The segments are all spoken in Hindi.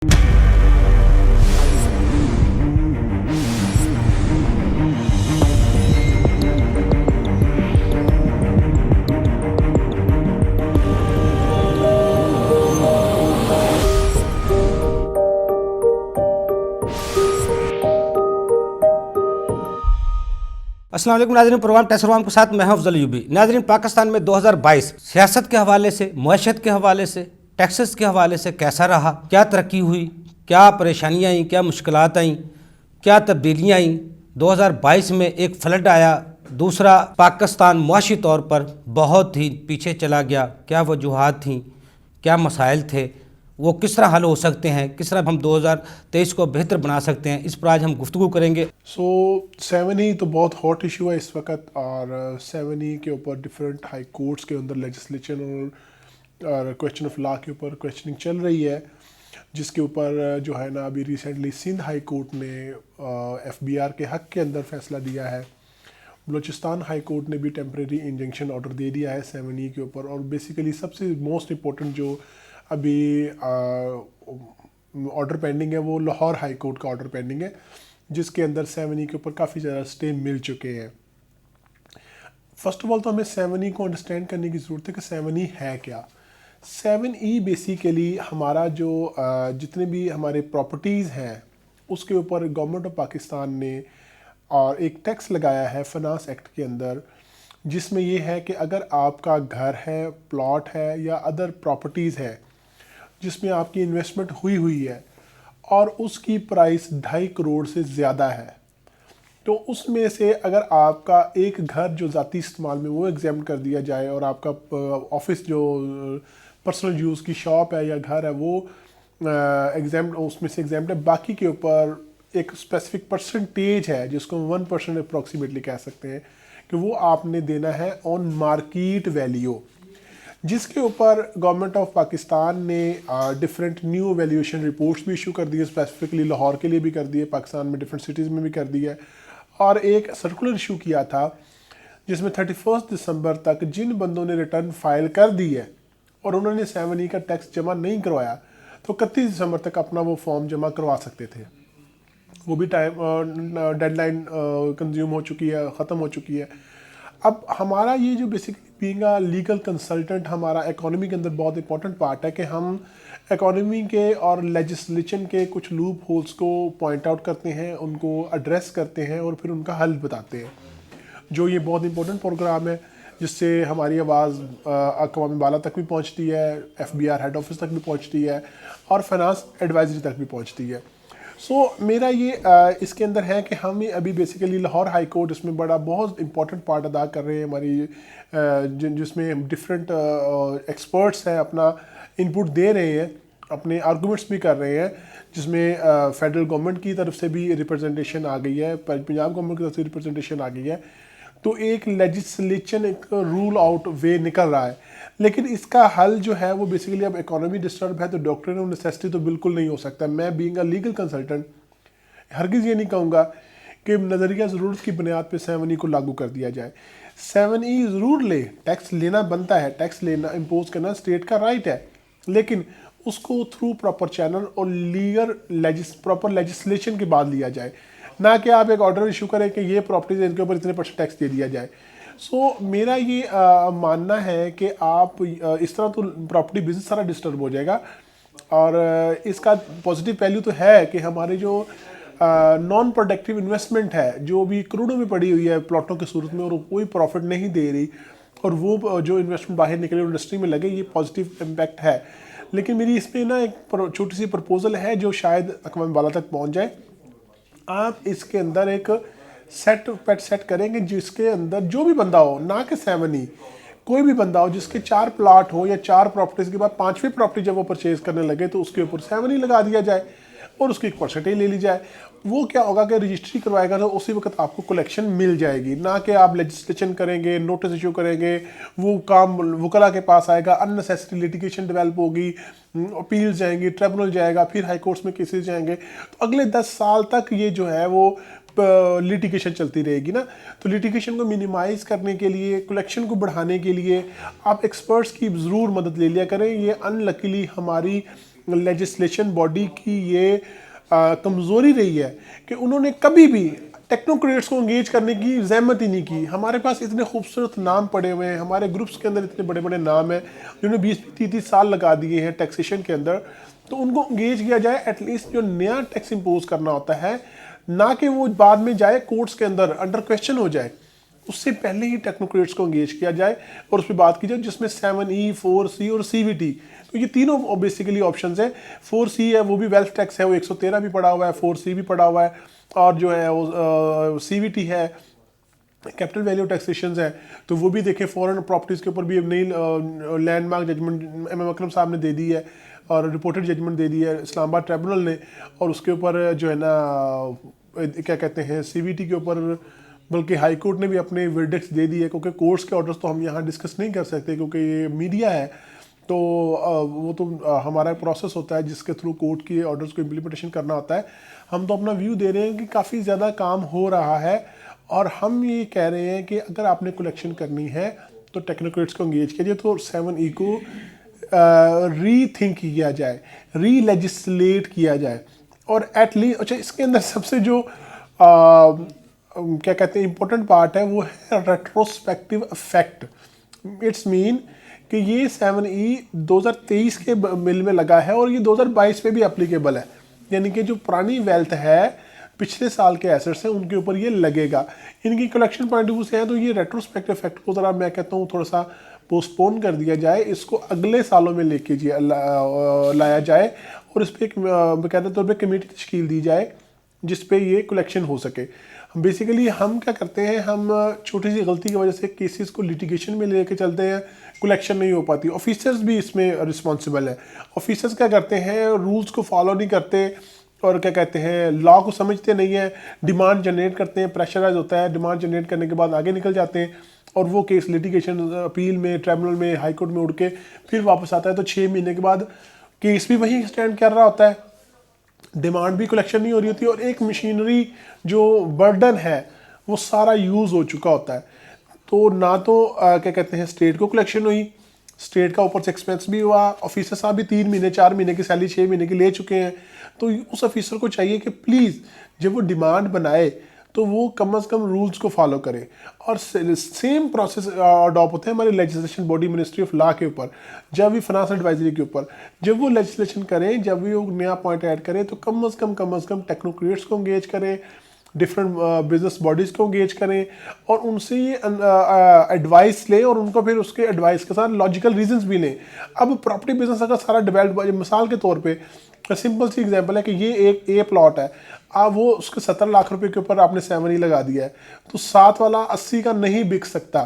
अस्सलाम वालेकुम नाज़रीन, प्रोग्राम टेसरवाम के साथ मैं हूं अफजल यूबी। नाज़रीन, पाकिस्तान में 2022 सियासत के हवाले से, मुआशत के हवाले से, टैक्सेस के हवाले से कैसा रहा, क्या तरक्की हुई, क्या परेशानियाँ आई, क्या मुश्किलात आई, क्या तब्दीलियाँ आई। 2022 में एक फ्लड आया, दूसरा पाकिस्तान मुआशी तौर पर बहुत ही पीछे चला गया। क्या वजूहात थीं, क्या मसाइल थे, वो किस तरह हल हो सकते हैं, किस तरह हम 2023 को बेहतर बना सकते हैं, इस पर आज हम गुफ्तगू करेंगे। 7E तो बहुत हॉट इशू है इस वक्त, और 7E के ऊपर डिफरेंट हाई कोर्ट्स के अंदर लेजिस्लेशन और क्वेश्चन ऑफ लॉ के ऊपर क्वेश्चनिंग चल रही है, जिसके ऊपर जो है ना अभी रिसेंटली सिंध हाई कोर्ट ने FBR के हक के अंदर फैसला दिया है। बलूचिस्तान हाई कोर्ट ने भी टेम्परेरी इंजंक्शन ऑर्डर दे दिया है 7E के ऊपर। और बेसिकली सबसे मोस्ट इम्पोर्टेंट जो अभी ऑर्डर पेंडिंग है वो लाहौर हाई कोर्ट का ऑर्डर पेंडिंग है, जिसके अंदर 7E के ऊपर काफ़ी ज़्यादा स्टे मिल चुके हैं। फर्स्ट ऑफ ऑल तो हमें 7E को अंडरस्टैंड करने की ज़रूरत है कि 7E है क्या। 7E बेसिकली हमारा जो जितने भी हमारे प्रॉपर्टीज़ हैं उसके ऊपर गवर्नमेंट ऑफ पाकिस्तान ने और एक टैक्स लगाया है फाइनेंस एक्ट के अंदर, जिसमें ये है कि अगर आपका घर है, प्लॉट है या अदर प्रॉपर्टीज़ है जिसमें आपकी इन्वेस्टमेंट हुई है और उसकी प्राइस 2.5 करोड़ से ज़्यादा है, तो उसमें से अगर आपका एक घर जो ज़ाती इस्तेमाल में वो एग्जाम कर दिया जाए और आपका ऑफिस जो पर्सनल यूज़ की शॉप है या घर है वो एग्जाम उसमें से एग्जाम है, बाकी के ऊपर एक स्पेसिफिक परसेंटेज है जिसको 1% अप्रॉक्सीमेटली कह सकते हैं कि वो आपने देना है ऑन मार्केट वैल्यू, जिसके ऊपर गवर्नमेंट ऑफ पाकिस्तान ने डिफरेंट न्यू वैल्यूएशन रिपोर्ट्स भी इशू कर दी है। स्पेसिफिकली लाहौर के लिए भी कर दी है, पाकिस्तान में डिफरेंट सिटीज़ में भी कर दी है, और एक सर्कुलर इशू किया था जिसमें 31 दिसंबर तक जिन बंदों ने रिटर्न फाइल कर दी है और उन्होंने 7E का टैक्स जमा नहीं करवाया तो 31 दिसंबर तक अपना वो फॉर्म जमा करवा सकते थे। वो भी टाइम डेडलाइन कंज्यूम हो चुकी है, ख़त्म हो चुकी है। अब हमारा ये जो basically being a legal consultant हमारा इकोनॉमी के अंदर बहुत इंपॉर्टेंट पार्ट है कि हम इकोनॉमी के और लेजिस्लेशन के कुछ लूप होल्स को पॉइंट आउट करते हैं, उनको एड्रेस करते हैं और फिर उनका हल बताते हैं। जो ये बहुत इंपॉर्टेंट प्रोग्राम है जिससे हमारी आवाज़ अक़वाम बाला तक भी पहुंचती है, FBR हेड ऑफिस तक भी पहुंचती है और फाइनेंस एडवाइजरी तक भी पहुंचती है। मेरा ये इसके अंदर है कि हम अभी बेसिकली लाहौर हाई कोर्ट इसमें बड़ा बहुत इंपॉर्टेंट पार्ट अदा कर रहे हैं हमारी, जिसमें डिफरेंट एक्सपर्ट्स हैं अपना इनपुट दे रहे हैं, अपने आर्गूमेंट्स भी कर रहे हैं, जिसमें फेडरल गवर्नमेंट की तरफ से भी रिप्रेजेंटेशन आ गई है, पंजाब गवर्नमेंट की तरफ से रिप्रेजेंटेशन आ गई है। तो एक लेजिस्लेशन एक रूल आउट वे निकल रहा है, लेकिन इसका हल जो है वो बेसिकली अब इकोनॉमी डिस्टर्ब है तो डॉक्ट्रिन ऑफ नेसेसिटी तो बिल्कुल नहीं हो सकता। मैं बीइंग अ लीगल कंसल्टेंट हरगिज़ ये नहीं कहूँगा कि नज़रिया ज़रूरत की बुनियाद पे 7E को लागू कर दिया जाए। 7E ज़रूर ले, टैक्स लेना बनता है, टैक्स लेना इम्पोज करना स्टेट का राइट है, लेकिन उसको थ्रू प्रॉपर चैनल और लीगल प्रॉपर लेजिस्लेशन के बाद लिया जाए, ना कि आप एक ऑर्डर इशू करें कि ये प्रॉपर्टीज इनके ऊपर इतने % टैक्स दे दिया जाए। मेरा ये मानना है कि आप इस तरह तो प्रॉपर्टी बिजनेस सारा डिस्टर्ब हो जाएगा। और इसका पॉजिटिव पहलू तो है कि हमारे जो नॉन प्रोडक्टिव इन्वेस्टमेंट है जो भी करोड़ों में पड़ी हुई है प्लॉटों की सूरत में और कोई प्रॉफिट नहीं दे रही, और वो जो इन्वेस्टमेंट बाहर निकले इंडस्ट्री में लगे, ये पॉजिटिव इम्पैक्ट है। लेकिन मेरी इसमें ना एक छोटी सी प्रपोजल है जो शायद अक़वाम बाला तक पहुँच जाए। आप इसके अंदर एक सेट करेंगे जिसके अंदर जो भी बंदा हो, ना कि 7E, कोई भी बंदा हो जिसके 4 प्लाट हो या 4 प्रॉपर्टीज़ के बाद 5वीं प्रॉपर्टी जब वो परचेज करने लगे तो उसके ऊपर 7E लगा दिया जाए और उसकी एक परसेंटेज ले ली जाए। वो क्या होगा कि रजिस्ट्री करवाएगा तो उसी वक्त आपको कलेक्शन मिल जाएगी, ना कि आप लेजिस्लेशन करेंगे, नोटिस इशू करेंगे, वो काम वकला के पास आएगा, अननेसेसरी लिटिगेशन डेवलप होगी, अपील्स जाएंगी, ट्रिब्यूनल जाएगा, फिर हाई कोर्ट्स में केसेस जाएंगे, तो अगले 10 साल तक ये जो है वो लिटिगेशन चलती रहेगी ना। तो लिटिगेशन को मिनिमाइज करने के लिए, कलेक्शन को बढ़ाने के लिए आप एक्सपर्ट्स की ज़रूर मदद ले लिया करें। ये अनलकीली हमारी लेजिस्लेशन बॉडी की ये कमज़ोरी रही है कि उन्होंने कभी भी टेक्नोक्रेट्स को एंगेज करने की जहमत ही नहीं की। हमारे पास इतने खूबसूरत नाम पड़े हुए हैं, हमारे ग्रुप्स के अंदर इतने बड़े बड़े नाम हैं जिन्होंने 20-30 साल लगा दिए हैं टैक्सेशन के अंदर, तो उनको एंगेज किया जाए। एटलीस्ट जो नया टैक्स इम्पोज करना होता है, ना कि वो बाद में जाए कोर्ट्स के अंदर अंडर क्वेश्चन हो जाए, उससे पहले ही टेक्नोक्रेट्स को एंगेज किया जाए और उस पर बात की जाए, जिसमें 7E, 4C और CVT, तो ये तीनों बेसिकली ऑप्शंस हैं। 4C है वो भी वेल्थ टैक्स है, वो 113 भी पड़ा हुआ है, 4C भी पड़ा हुआ है, और जो है वो CVT है कैपिटल वैल्यू टैक्सेशन है, तो वो भी देखें। फॉरेन प्रॉपर्टीज़ के ऊपर भी नई लैंडमार्क जजमेंट MM अकरम साहब ने दे दी है और रिपोर्टेड जजमेंट दे दी है इस्लामाबाद ट्रिब्यूनल ने, और उसके ऊपर जो है ना क्या कहते हैं CVT के ऊपर बल्कि हाई कोर्ट ने भी अपने वर्डिक्ट्स दे दिए, क्योंकि कोर्ट्स के ऑर्डर्स तो हम यहाँ डिस्कस नहीं कर सकते क्योंकि ये मीडिया है, तो वो तो हमारा प्रोसेस होता है जिसके थ्रू कोर्ट की ऑर्डर्स को इम्प्लीमेंटेशन करना होता है। हम तो अपना व्यू दे रहे हैं कि काफ़ी ज़्यादा काम हो रहा है, और हम ये कह रहे हैं कि अगर आपने कलेक्शन करनी है तो टेक्नोक्रेट्स को एंगेज कीजिए, तो 7E को रीथिंक किया जाए, री लेजिस्लेट किया जाए, और एटलीस्ट अच्छा इसके अंदर सबसे जो क्या कहते हैं इम्पोर्टेंट पार्ट है वो है रेट्रोस्पेक्टिव इफेक्ट। इट्स मीन कि ये 7E 2023 के बिल में लगा है और ये 2022 में भी एप्लीकेबल है, यानी कि जो पुरानी वेल्थ है, पिछले साल के एसेट्स हैं, उनके ऊपर ये लगेगा। इनकी कलेक्शन पॉइंट ऑफ व्यू से है तो ये रेट्रोस्पेक्टिव इफेक्ट को ज़रा मैं कहता हूँ थोड़ा सा पोस्टपोन कर दिया जाए, इसको अगले सालों में लेके लाया जाए, और इस पर एक बाकायदा तौर पर कमेटी तश्कील दी जाए जिस पे ये कलेक्शन हो सके। बेसिकली हम क्या करते हैं, हम छोटी सी गलती की वजह से केसेस को लिटिगेशन में लेके चलते हैं, कलेक्शन नहीं हो पाती। ऑफिसर्स भी इसमें रिस्पॉन्सिबल है। ऑफिसर्स क्या करते हैं, रूल्स को फॉलो नहीं करते और क्या कहते हैं लॉ को समझते नहीं है, डिमांड जनरेट करते हैं, प्रेशराइज होता है, डिमांड जनरेट करने के बाद आगे निकल जाते हैं, और वो केस लिटिगेशन अपील में, ट्रिब्यूनल में, हाई कोर्ट में उड़ के फिर वापस आता है, तो 6 महीने के बाद केस भी वहीं स्टैंड कर रहा होता है, डिमांड भी कलेक्शन नहीं हो रही होती, और एक मशीनरी जो बर्डन है वो सारा यूज़ हो चुका होता है। तो ना तो क्या कहते हैं स्टेट को कलेक्शन हुई, स्टेट का ऊपर से एक्सपेंस भी हुआ, ऑफिसर साहब भी 3 महीने 4 महीने की सैलरी 6 महीने की ले चुके हैं। तो उस ऑफिसर को चाहिए कि प्लीज़ जब वो डिमांड बनाए तो वो कम अज़ कम रूल्स को फॉलो करे। और सेम प्रोसेस अडॉप्ट होता है हमारी legislation body ministry of law के ऊपर, जब भी फाइनेंस एडवाइजरी के ऊपर जब वो लेजिस्लेशन करें, जब भी वो नया पॉइंट ऐड करें, तो कम अज़ कम टेक्नोक्रेट्स को एंगेज करें, डिफरेंट बिजनेस बॉडीज़ को एंगेज करें, और उनसे ये एडवाइस लें, और उनको फिर उसके एडवाइस के साथ लॉजिकल रीजंस भी लें। अब प्रॉपर्टी बिजनेस अगर सारा डेवलप, मिसाल के तौर पे सिंपल सी एग्जांपल है कि ये एक ए प्लॉट है, आप वो उसके 70 लाख रुपए के ऊपर आपने 7E लगा दिया है, तो 7 वाला 80 का नहीं बिक सकता,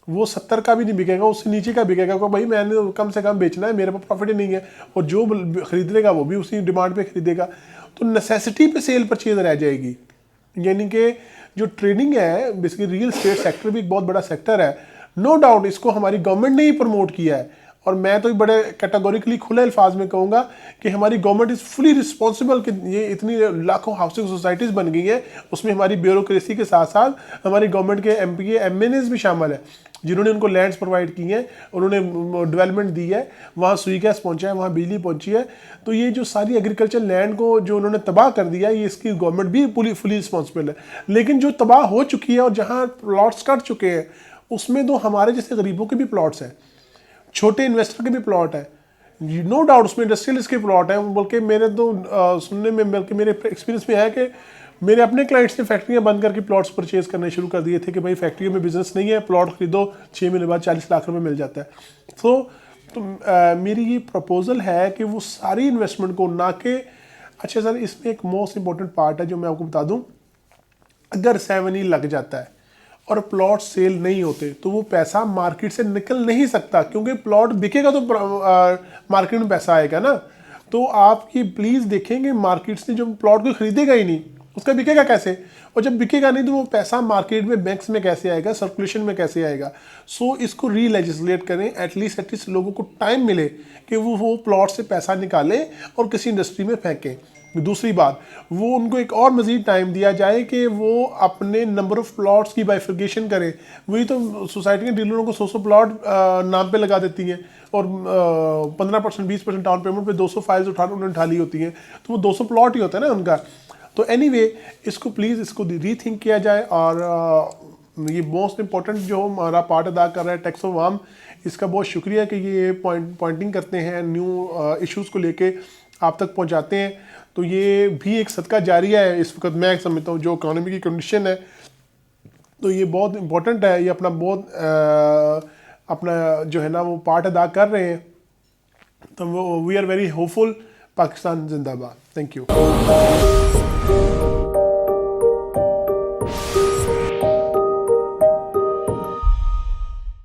वो 70 का भी नहीं बिकेगा, उससे नीचे का बिकेगा, क्योंकि भाई मैंने कम से कम बेचना है, मेरे पास प्रॉफिट ही नहीं है, और जो खरीदेगा वो भी उसी डिमांड पे खरीदेगा, तो नेसेसिटी पे सेल परचेज रह जाएगी। यानी कि जो ट्रेडिंग है, बेसिकली रियल एस्टेट सेक्टर भी एक बहुत बड़ा सेक्टर है, नो डाउट इसको हमारी गवर्नमेंट ने ही प्रमोट किया है, और मैं तो बड़े कैटेगोरिकली खुले अल्फाज में कहूँगा कि हमारी गवर्नमेंट इज़ फुली रिस्पॉन्सिबल कि ये इतनी लाखों हाउसिंग सोसाइटीज़ बन गई हैं, उसमें हमारी ब्यूरोक्रेसी के साथ साथ हमारी गवर्नमेंट के MPA MNAs भी शामिल है, जिन्होंने उनको लैंड्स प्रोवाइड की हैं, उन्होंने डेवलपमेंट दी है, वहाँ सुई गैस पहुँचा है, वहाँ बिजली पहुँची है। तो ये जो सारी एग्रीकल्चर लैंड को जो उन्होंने तबाह कर दिया, ये इसकी गवर्नमेंट भी फुली रिस्पॉन्सिबल है। लेकिन जो तबाह हो चुकी है और जहाँ प्लॉट्स कट चुके हैं, उसमें तो हमारे जैसे गरीबों के भी प्लॉट्स हैं, छोटे इन्वेस्टर के भी प्लॉट है, नो डाउट उसमें इंडस्ट्रियलिस्ट के प्लॉट है। बल्कि मेरे तो सुनने में, बल्कि मेरे एक्सपीरियंस में है कि मेरे अपने क्लाइंट्स ने फैक्ट्रियां बंद करके प्लॉट्स परचेज करने शुरू कर दिए थे कि भाई फैक्ट्रियों में बिजनेस नहीं है, प्लॉट खरीदो, 6 महीने बाद 40 लाख रुपए मिल जाता है। तो मेरी ये प्रपोजल है कि वो सारी इन्वेस्टमेंट को ना के, अच्छा सर इसमें एक मोस्ट इंपॉर्टेंट पार्ट है जो मैं आपको बता दूं, अगर 7E लग जाता है और प्लॉट सेल नहीं होते तो वो पैसा मार्केट से निकल नहीं सकता, क्योंकि प्लॉट बिकेगा तो मार्केट में पैसा आएगा ना। तो आप ये प्लीज़ देखेंगे मार्केट से जो प्लॉट को खरीदेगा ही नहीं, उसका बिकेगा कैसे, और जब बिकेगा नहीं तो वो पैसा मार्केट में, बैंक्स में कैसे आएगा, सर्कुलेशन में कैसे आएगा। सो इसको री लेजिस्लेट करें, एटलीस्ट लोगों को टाइम मिले कि वो प्लॉट से पैसा निकालें और किसी इंडस्ट्री में फेंकें। दूसरी बात, वो उनको एक और मज़ीद टाइम दिया जाए कि वो अपने नंबर ऑफ़ प्लॉट्स की बाइफिकेशन करें। वही तो सोसाइटी के डीलरों को 100 प्लॉट नाम पे लगा देती हैं और 15% 20% डाउन पेमेंट पे 200 फाइल्स उन्होंने उठा ली होती हैं, तो वो 200 प्लॉट ही होता है ना उनका। तो एनीवे इसको प्लीज़ इसको रीथिंक किया जाए। और ये मोस्ट इंपॉर्टेंट जो हमारा पार्ट अदा कर रहा है टैक्स ऑफ वाम, इसका बहुत शुक्रिया कि ये पॉइंटिंग करते हैं, न्यू इश्यूज़ को लेके आप तक पहुंचाते हैं। तो ये भी एक सदका जारिया है इस वक्त मैं समझता हूँ, जो इकोनॉमी की कंडीशन है, तो ये बहुत इंपॉर्टेंट है। ये अपना बहुत अपना जो है ना वो पार्ट अदा कर रहे हैं। तो we are very hopeful. Pakistan जिंदाबाद। Thank you.